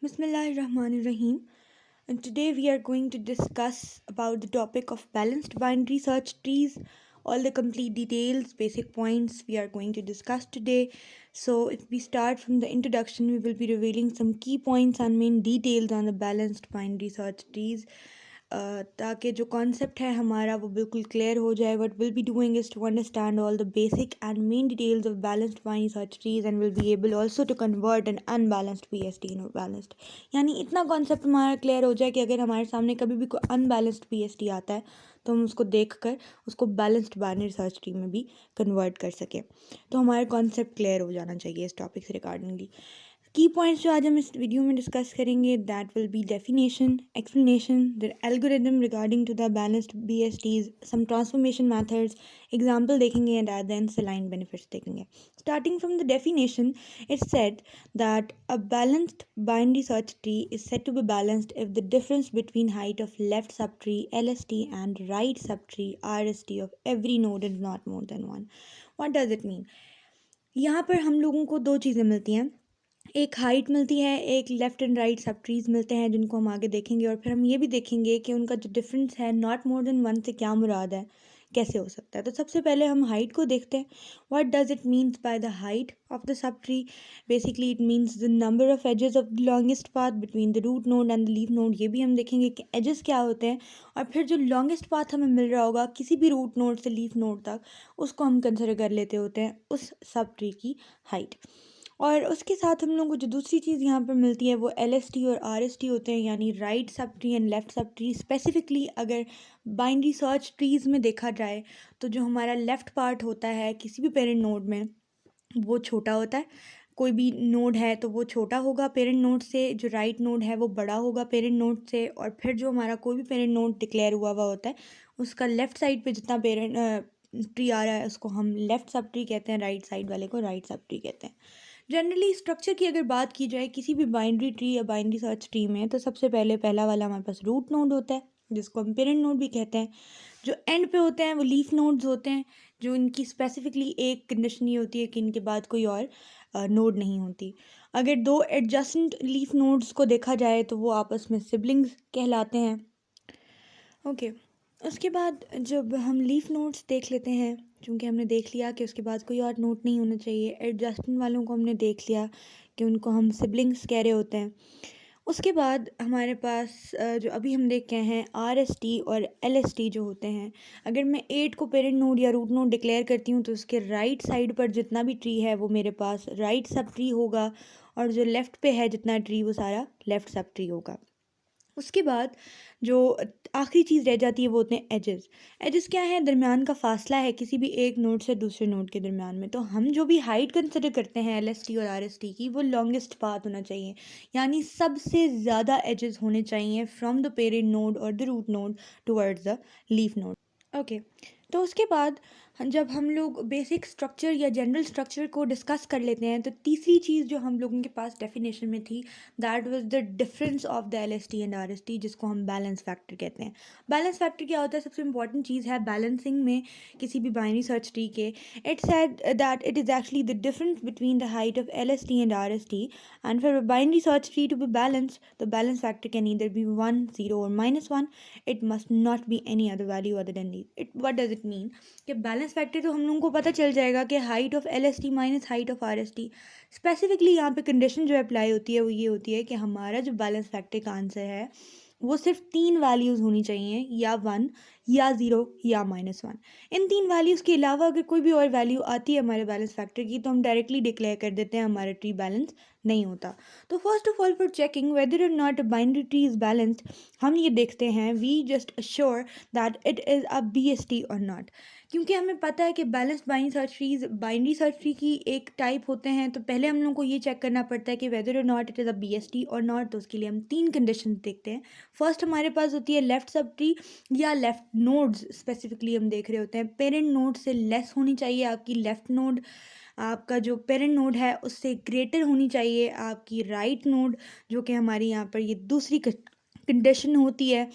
Bismillahirrahmanirrahim. And today we are going to discuss about the topic of balanced binary search trees. All the complete details, basic points we are going to discuss today. So, if we start from the introduction, we will be revealing some key points and main details on the balanced binary search trees. ताकि जो concept है हमारा वो बिल्कुल clear हो जाए. What we'll be doing is to understand all the basic and main details of balanced binary search trees and we'll be able also to convert an unbalanced BST into balanced. यानी इतना concept हमारा clear हो जाए कि अगर हमारे सामने कभी भी कोई अनबैलेंस्ड BST आता है तो हम उसको देख कर उसको बैलेंस्ड बाइनरी सर्च ट्री में भी कन्वर्ट कर सकें. तो हमारा कॉन्सेप्ट क्लियर हो जाना चाहिए इस टॉपिक से रिगार्डिंगली. की पॉइंट्स जो आज हम इस वीडियो में डिस्कस करेंगे that will be definition, explanation, the algorithm regarding to the balanced BSTs, some transformation methods, example देखेंगे and at the end aligned benefits देखेंगे. Starting from the definition, it said that a balanced binary search tree is said to be balanced if the difference between height of left subtree LST and right subtree RST of every node is not more than 1. What does it mean? यहाँ पर हम लोगों को दो चीज़ें मिलती हैं. एक हाइट मिलती है, एक लेफ़्ट एंड राइट सब ट्रीज़ मिलते हैं जिनको हम आगे देखेंगे और फिर हम ये भी देखेंगे कि उनका जो डिफरेंस है नॉट मोर देन 1 से क्या मुराद है, कैसे हो सकता है. तो सबसे पहले हम हाइट को देखते हैं. What does it means by the height of the sub tree? Basically it means the number of edges of the longest path between the root node and the leaf node. ये भी हम देखेंगे कि edges क्या होते हैं और फिर जो लॉन्गेस्ट पाथ हमें मिल रहा होगा किसी भी रूट नोड से लीफ नोड तक, उसको हम कंसिडर कर लेते होते हैं उस सब ट्री की हाइट. और उसके साथ हम लोगों को जो दूसरी चीज़ यहाँ पर मिलती है वो LST और RST होते हैं, यानी right sub tree and left sub tree. Specifically अगर बाइनरी सर्च ट्रीज़ में देखा जाए तो जो हमारा लेफ़्ट पार्ट होता है किसी भी पेरेंट नोड में वो छोटा होता है. कोई भी नोड है तो वो छोटा होगा पेरेंट नोड से, जो राइट नोड है वो बड़ा होगा पेरेंट नोड से. और फिर जो हमारा कोई भी पेरेंट नोड डिक्लेयर हुआ हुआ होता है उसका लेफ़्ट साइड पे जितना पेरेंट ट्री आ रहा है उसको हम लेफ़्ट सब ट्री कहते हैं, राइट साइड वाले को राइट सब ट्री कहते हैं. जनरली स्ट्रक्चर की अगर बात की जाए किसी भी बाइनरी ट्री या बाइनरी सर्च ट्री में तो सबसे पहला वाला हमारे पास रूट नोड होता है जिसको हम पेरेंट नोड भी कहते हैं. जो एंड पे होते हैं वो लीफ नोड्स होते हैं, जो इनकी स्पेसिफिकली एक कंडीशन ये होती है कि इनके बाद कोई और नोड नहीं होती. अगर दो एडजस्टेंट लीफ नोड्स को देखा जाए तो वो आपस में सिबलिंग्स कहलाते हैं. ओके उसके बाद जब हम लीफ नोड्स देख लेते हैं, चूँकि हमने देख लिया कि उसके बाद कोई और नोड नहीं होना चाहिए, एडजस्टेंट वालों को हमने देख लिया कि उनको हम सिबलिंग्स कह रहे होते हैं. उसके बाद हमारे पास जो अभी हम देख गए हैं RST और LST जो होते हैं. अगर मैं 8 को पेरेंट नोड या रूट नोड डिक्लेयर करती हूँ तो उसके राइट साइड पर जितना भी ट्री है वो मेरे पास राइट सब ट्री होगा और जो लेफ़्ट पे है जितना ट्री वो सारा लेफ़्ट सब ट्री होगा. उसके बाद जो आखिरी चीज़ रह जाती है वो होते हैं एजेस. एजेस क्या है? दरमियान का फासला है किसी भी एक नोड से दूसरे नोड के दरमियान में. तो हम जो भी हाइट कंसिडर करते हैं LST और RST की वो लॉन्गेस्ट पाथ होना चाहिए, यानी सबसे ज़्यादा एजेस होने चाहिए फ्रॉम द पेरेंट नोड और the root node towards the leaf node. Okay तो उसके बाद जब हम लोग बेसिक स्ट्रक्चर या जनरल स्ट्रक्चर को डिस्कस कर लेते हैं तो तीसरी चीज़ जो हम लोगों के पास डेफिनेशन में थी that was the difference of the LST and RST, जिसको हम बैलेंस फैक्टर कहते हैं. बैलेंस फैक्टर क्या होता है? सबसे इंपॉर्टेंट चीज़ है बैलेंसिंग में किसी भी बाइनरी सर्च ट्री के. It said that it is actually the difference between the height of LST and RST and for a binary search tree to be balanced the balance factor can either be 1, 0 और -1. It must not be any other value other than these. It what does it mean कि balance factor तो हम लोगों को पता चल जाएगा कि height of LST minus height of RST. Specifically यहाँ पे कंडीशन जो अप्लाई होती है वो ये होती है कि हमारा जो बैलेंस फैक्टर का आंसर है वो सिर्फ 3 वैल्यूज़ होनी चाहिए, या 1 या 0 या -1. इन 3 वैल्यूज़ के अलावा अगर कोई भी और वैल्यू आती है हमारे बैलेंस फैक्टर की तो हम डायरेक्टली डिक्लेयर कर देते हैं हमारा ट्री बैलेंस नहीं होता. तो first of all for checking whether और not a binary tree is balanced हम ये देखते हैं we just assure that it is a BST और नॉट. क्योंकि हमें पता है कि बैलेंस्ड बाइनरी सर्च ट्री की एक टाइप होते हैं, तो पहले हम लोग को ये चेक करना पड़ता है कि वेदर और not it is a BST और नॉट. तो उसके लिए हम 3 कंडीशन देखते हैं. फर्स्ट हमारे पास होती है लेफ़्ट सब ट्री या लेफ़्ट नोड्स. स्पेसिफिकली हम देख रहे होते हैं पेरेंट नोड से लेस होनी चाहिए आपकी लेफ़्ट नोड, आपका जो पेरेंट नोड है उससे ग्रेटर होनी चाहिए आपकी राइट नोड, जो कि हमारी यहाँ पर ये दूसरी कंडीशन होती है।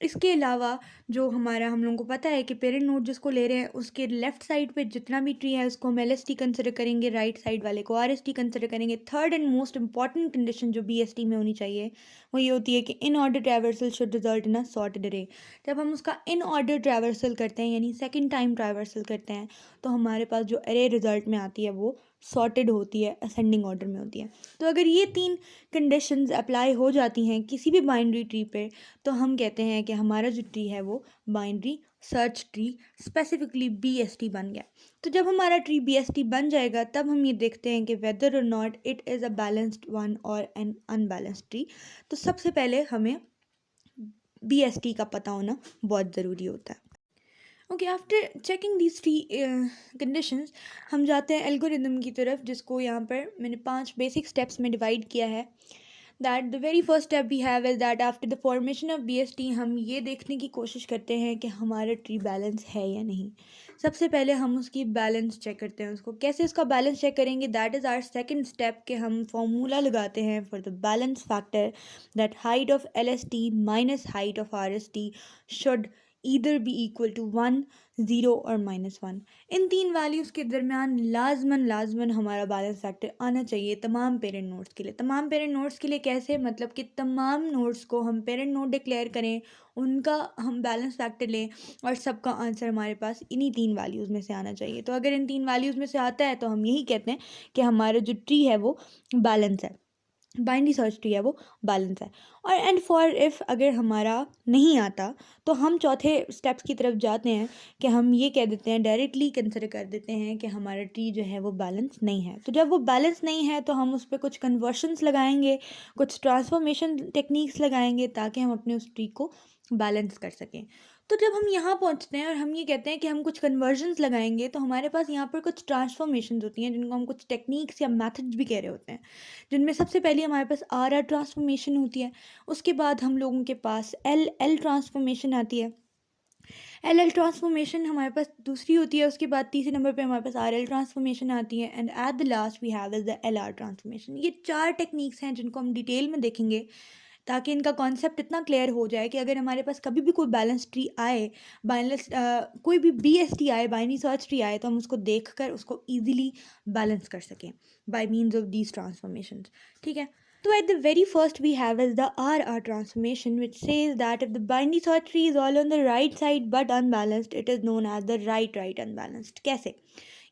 इसके अलावा जो हमारा हम लोगों को पता है कि पेरेंट नोड जिसको ले रहे हैं उसके लेफ्ट साइड पे जितना भी ट्री है उसको हम LST कंसिडर करेंगे, राइट साइड वाले को RST कंसिडर करेंगे। Third and most important condition जो BST में होनी चाहिए वो ये होती है कि in order traversal should result in a sorted अरे। जब हम उसका इन ऑर्डर ट्रैवर्सल करते हैं यानी सेकेंड टाइम ट्रैवर्सल करते हैं तो हमारे पास जो अरे रिजल्ट में आती है वो सॉर्टेड होती है, असेंडिंग ऑर्डर में होती है। तो अगर ये 3 कंडीशंस अप्लाई हो जाती हैं किसी भी बाइनरी ट्री पे तो हम कहते हैं कि हमारा जो ट्री है वो binary search tree specifically BST बन गया। तो जब हमारा ट्री BST बन जाएगा तब हम ये देखते हैं कि वेदर और not it is a balanced one और एन अनबैलेंस्ड ट्री। तो सबसे पहले हमें BST का पता होना बहुत ज़रूरी होता है। Okay, after checking these 3 conditions हम जाते हैं एल्गोरिदम की तरफ, जिसको यहाँ पर मैंने 5 बेसिक स्टेप्स में डिवाइड किया है। That the very first step we have is that after the formation of BST हम ये देखने की कोशिश करते हैं कि हमारा ट्री बैलेंस है या नहीं। सबसे पहले हम उसकी बैलेंस चेक करते हैं। उसको कैसे उसका बैलेंस चेक करेंगे, that is our second step कि हम फॉर्मूला लगाते हैं for the balance factor that height of LST minus height of RST should either be equal to 1, 0 और -1। इन 3 वैल्यूज़ के दरमियान लाजमन हमारा बैलेंस फैक्टर आना चाहिए तमाम पेरेंट नोड्स के लिए। तमाम पेरेंट नोड्स के लिए कैसे, मतलब कि तमाम नोड्स को हम पेरेंट नोड डिक्लेयर करें, उनका हम बैलेंस फैक्टर लें और सबका आंसर हमारे पास इन्हीं 3 वैल्यूज़ में से आना चाहिए। तो अगर इन 3 वैल्यूज़ में से आता है तो हम यही कहते हैं कि हमारा जो ट्री है वो बैलेंस है, बाइनरी सर्च ट्री है वो बैलेंस है। और एंड फॉर इफ़ अगर हमारा नहीं आता तो हम चौथे स्टेप्स की तरफ जाते हैं कि हम ये कह देते हैं, डायरेक्टली कंसिडर कर देते हैं कि हमारा ट्री जो है वो बैलेंस नहीं है। तो जब वो बैलेंस नहीं है तो हम उस पर कुछ कन्वर्शंस लगाएंगे, कुछ ट्रांसफॉर्मेशन टेक्निक्स लगाएंगे ताकि हम अपने उस ट्री को बैलेंस कर सकें। तो जब हम यहाँ पहुँचते हैं और हम ये कहते हैं कि हम कुछ कन्वर्जन्स लगाएंगे तो हमारे पास यहाँ पर कुछ ट्रांसफॉर्मेशंस होती हैं जिनको हम कुछ टेक्निक्स या मेथड्स भी कह रहे होते हैं, जिनमें सबसे पहले हमारे पास RR ट्रांसफॉर्मेशन होती है। उसके बाद हम लोगों के पास LL ट्रांसफॉर्मेशन आती है। LL ट्रांसफॉर्मेशन हमारे पास दूसरी होती है। उसके बाद तीसरे नंबर पे हमारे पास RL ट्रांसफॉर्मेशन आती है and at the last we have is the LR transformation. ये 4 टेक्निक्स हैं जिनको हम डिटेल में देखेंगे ताकि इनका कॉन्सेप्ट इतना क्लियर हो जाए कि अगर हमारे पास कभी भी कोई बैलेंस ट्री आए, कोई भी BST आए, बाइनरी सर्च ट्री आए, तो हम उसको देखकर उसको इजीली बैलेंस कर सकें bye means of these transformations. ठीक है, तो at the very first we have is the RR transformation, which says that if the binary search tree is all on the right side but unbalanced, it is known as the right unbalanced। कैसे,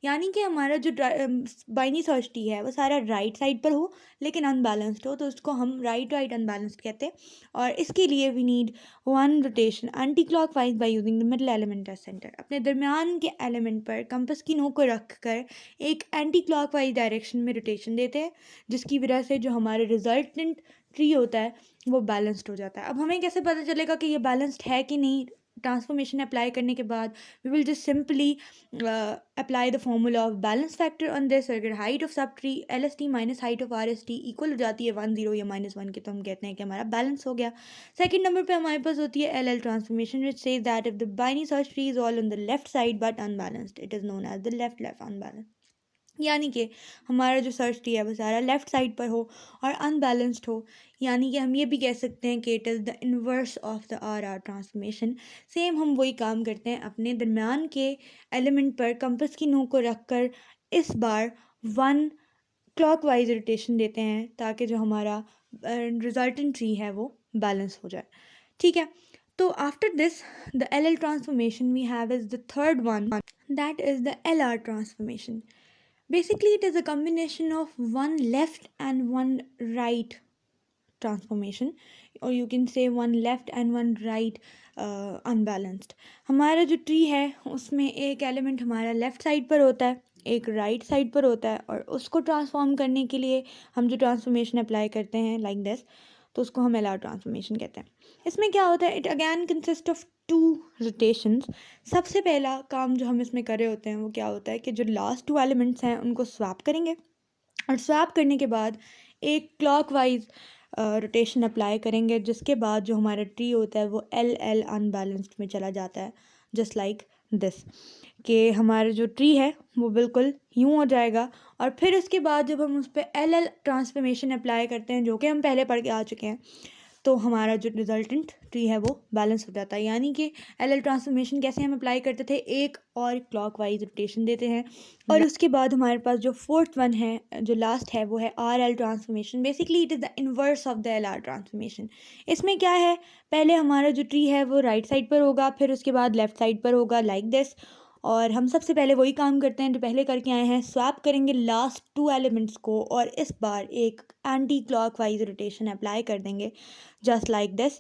यानी कि हमारा जो binary search tree है वो सारा right side पर हो लेकिन अनबैलेंस्ड हो, तो उसको हम राइट अनबैलेंस्ड कहते हैं। और इसके लिए we need 1 rotation anti clockwise by using the middle element as centre. अपने दरमियान के एलिमेंट पर कंपास की नोक को रख कर एक एंटी क्लॉकवाइज डायरेक्शन में रोटेशन देते हैं, जिसकी वजह से जो हमारे रिजल्टेंट ट्री होता है वो बैलेंस्ड हो जाता है। अब हमें कैसे पता चलेगा कि ये बैलेंस्ड है कि नहीं? ट्रांसफॉर्मेशन अप्लाई करने के बाद we will just simply apply the formula of balance factor on this. अगर height of sub tree LST minus height of RST equal हो जाती है 1, 0 या -1 के, तो हम कहते हैं कि हमारा बैलेंस हो गया। सेकंड नंबर पे हमारे पास होती है LL transformation, which says that if the binary search tree is all on the left side but unbalanced, it is known as the left unbalanced. यानी कि हमारा जो सर्च ट्री है वो सारा लेफ़्ट साइड पर हो और अनबैलेंस्ड हो। यानी कि हम ये भी कह सकते हैं कि it is the inverse of the RR transformation. Same हम वही काम करते हैं, अपने दरमियान के एलिमेंट पर कंपास की नोक को रख कर इस बार 1 क्लॉकवाइज रोटेशन देते हैं ताकि जो हमारा रिजल्टेंट ट्री है वो बैलेंस हो जाए। ठीक है, तो after this the LL transformation we have is the third one, that is the LR transformation. Basically, it is a combination of one left and one right transformation, or you can say one left and one right unbalanced। हमारा जो tree है उसमें एक element हमारा left side पर होता है, एक राइट साइड पर होता है, और उसको ट्रांसफॉर्म करने के लिए हम जो ट्रांसफॉर्मेशन अप्लाई करते हैं लाइक दिस, तो उसको हम LR ट्रांसफॉर्मेशन कहते हैं। इसमें क्या होता है, it again consist of 2 rotations. सबसे पहला काम जो हम इसमें कर रहे होते हैं वो क्या होता है कि जो लास्ट 2 एलिमेंट्स हैं उनको स्वैप करेंगे, और स्वैप करने के बाद एक क्लॉकवाइज रोटेशन अप्लाई करेंगे, जिसके बाद जो हमारा ट्री होता है वो LL अनबैलेंस्ड में चला जाता है, जस्ट लाइक दिस, कि हमारा जो ट्री है वो बिल्कुल यूँ हो जाएगा। और फिर उसके बाद जब हम उस पर LL ट्रांसफॉर्मेशन अप्लाई करते हैं, जो कि हम पहले पढ़ के आ चुके हैं, तो हमारा जो रिजल्टेंट ट्री है वो बैलेंस हो जाता है। यानी कि एल ट्रांसफॉर्मेशन कैसे हम अप्लाई करते थे, एक और क्लॉकवाइज रोटेशन देते हैं और उसके बाद हमारे पास जो फोर्थ वन है, जो लास्ट है, वो है R L transformation. Basically it is the inverse of the L R transformation. इसमें क्या है, पहले हमारा जो ट्री है वो राइट साइड पर होगा, फिर उसके बाद लेफ्ट साइड पर होगा, लाइक दिस। और हम सबसे पहले वही काम करते हैं जो पहले करके आए हैं, स्वैप करेंगे लास्ट टू एलिमेंट्स को और इस बार एक एंटी क्लॉकवाइज रोटेशन अप्लाई कर देंगे, जस्ट लाइक दिस।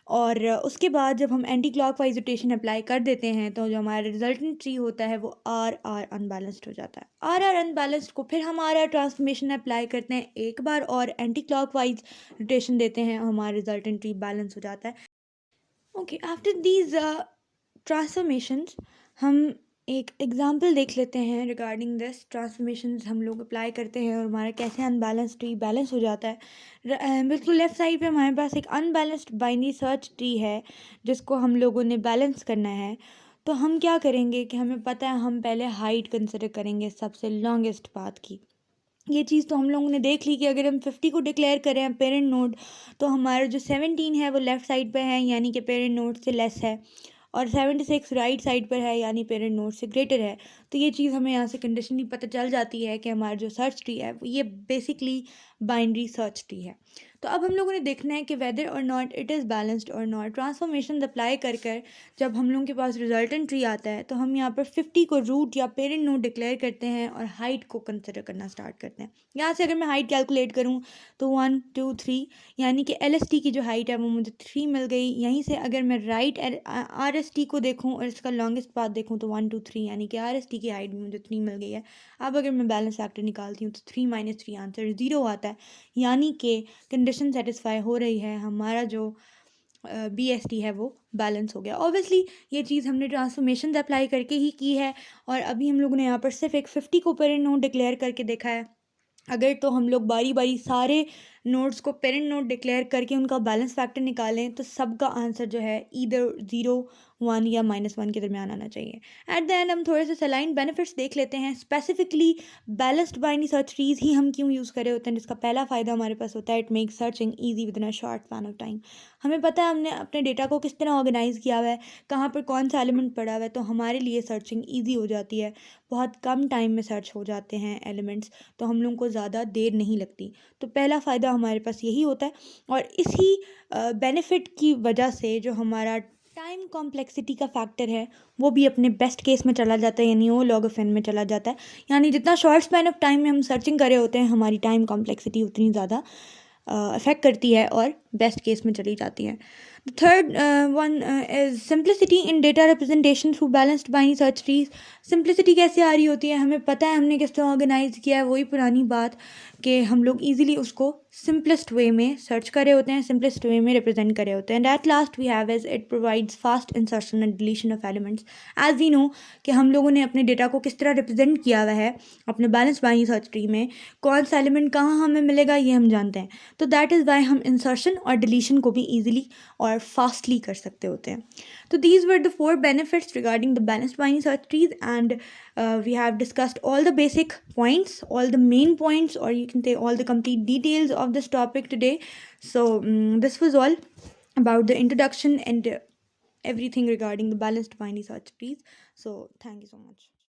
और उसके बाद जब हम एंटी क्लॉकवाइज रोटेशन अप्लाई कर देते हैं तो जो हमारा रिजल्टेंट ट्री होता है वो आर आर अनबैलेंस्ड हो जाता है। आर आर अनबैलेंस्ड को फिर हम आर आर ट्रांसफॉर्मेशन अप्लाई करते हैं एक बार और एंटी क्लॉकवाइज रोटेशन देते हैं, हमारा रिजल्टेंट ट्री बैलेंस हो जाता है। ओके, आफ्टर दीज ट्रांसफॉर्मेशंस हम एक एग्जांपल देख लेते हैं रिगार्डिंग दिस ट्रांसफॉर्मेशंस हम लोग अप्लाई करते हैं और हमारा कैसे अनबैलेंस्ड ट्री बैलेंस हो जाता है। बिल्कुल लेफ्ट साइड पे हमारे पास एक अनबैलेंस्ड बाइनरी सर्च ट्री है जिसको हम लोगों ने बैलेंस करना है। तो हम क्या करेंगे कि हमें पता है हम पहले हाइट कंसिडर करेंगे सबसे लॉन्गेस्ट पाथ की। ये चीज़ तो हम लोगों ने देख ली कि अगर हम 50 को डिक्लेयर करें पेरेंट नोड तो हमारा जो 17 है वो लेफ़्ट साइड पे है, यानी कि पेरेंट नोड से लेस है, और 76 राइट साइड पर है, यानी पेरेंट नोड से ग्रेटर है। तो ये चीज़ हमें यहाँ से कंडीशनली पता चल जाती है कि हमारा जो सर्च ट्री है ये बेसिकली बाइनरी सर्च ट्री है। तो अब हम लोगों ने देखना है कि वेदर और नॉट इट इज़ बैलेंस्ड और नॉट। ट्रांसफॉर्मेशन अप्लाई कर कर जब हम लोगों के पास रिजल्टेंट ट्री आता है तो हम यहाँ पर 50 को रूट या पेरेंट नोड डिक्लेयर करते हैं और हाइट को कंसिडर करना स्टार्ट करते हैं। यहाँ से अगर मैं हाइट कैलकुलेट करूँ तो 1 2 3, यानी कि एल एस टी की जो हाइट है वो मुझे 3 मिल गई। यहीं से अगर मैं राइट आर एस टी को देखूँ और इसका लॉन्गेस्ट पाथ देखूँ तो 1 2 3, यानी कि आर एस टी की हाइट भी मुझे 3 मिल गई है। अब अगर मैं बैलेंस फैक्टर निकालती हूँ तो 3 - 3 आंसर 0 आता है, यानी कि कंडीशन सेटिस्फाई हो रही है, हमारा जो बी एस टी है वो बैलेंस हो गया। ऑब्वियसली ये चीज़ हमने ट्रांसफॉर्मेशन अप्लाई करके ही की है और अभी हम लोगों ने यहाँ पर सिर्फ एक 50 को पेरेंट नोड डिक्लेयर करके देखा है। अगर तो हम लोग बारी बारी सारे नोड्स को पेरेंट नोड डिक्लेयर करके उनका बैलेंस फैक्टर निकालें तो सबका आंसर जो है ईदर 0 1 या -1 के दरमियान आना चाहिए। एट द एंड हम थोड़े से सलाइन बेनिफिट्स देख लेते हैं। Specifically balanced binary search trees ही हम क्यों यूज़ कर रहे होते हैं, जिसका पहला फ़ायदा हमारे पास होता है it makes searching easy with in a short span of time. हमें पता है हमने अपने डेटा को किस तरह ऑर्गेनाइज़ किया हुआ है, कहाँ पर कौन सा एलिमेंट पड़ा हुआ है, तो हमारे लिए सर्चिंग ईजी हो जाती है। बहुत कम टाइम में सर्च हो जाते हैं एलिमेंट्स, तो हम लोगों को ज़्यादा देर नहीं लगती। तो पहला फ़ायदा हमारे पास यही होता है और इसी बेनिफिट की वजह से जो हमारा टाइम कॉम्प्लेक्सिटी का फैक्टर है वो भी अपने बेस्ट केस में चला जाता है, यानी ओ लॉग ऑफ एन में चला जाता है। यानी जितना शॉर्ट स्पैन ऑफ टाइम में हम सर्चिंग कर रहे होते हैं हमारी टाइम कॉम्प्लेक्सिटी उतनी ज़्यादा अफेक्ट करती है और बेस्ट केस में चली जाती है। The third one is simplicity in data representation through balanced binary search trees. Simplicity कैसे आ रही होती है, हमें पता है हमने किस तरह ऑर्गेनाइज किया है, वही पुरानी बात कि हम लोग इजीली उसको सिंपलेस्ट वे में सर्च कर रहे होते हैं, सिंपलेस्ट वे में रिप्रेजेंट कर रहे होते हैं। And at last we have is it provides fast insertion and deletion of elements. As we know कि हम लोगों ने अपने डेटा को किस तरह रिप्रेजेंट किया हुआ है अपने बैलेंस बाइनरी सर्च ट्री में, कौन सा एलिमेंट कहाँ हमें मिलेगा ये हम जानते हैं। तो दैट इज़ वाई हम इंसर्शन और डिलीशन को भी ईजिली और फास्टली कर सकते होते हैं। तो these were the 4 benefits regarding the balanced binary search trees, and we have discussed all the basic points, all the main points, or you can say all the complete details of this topic today. So this was all about the introduction and everything regarding the balanced binary search trees. So thank you so much.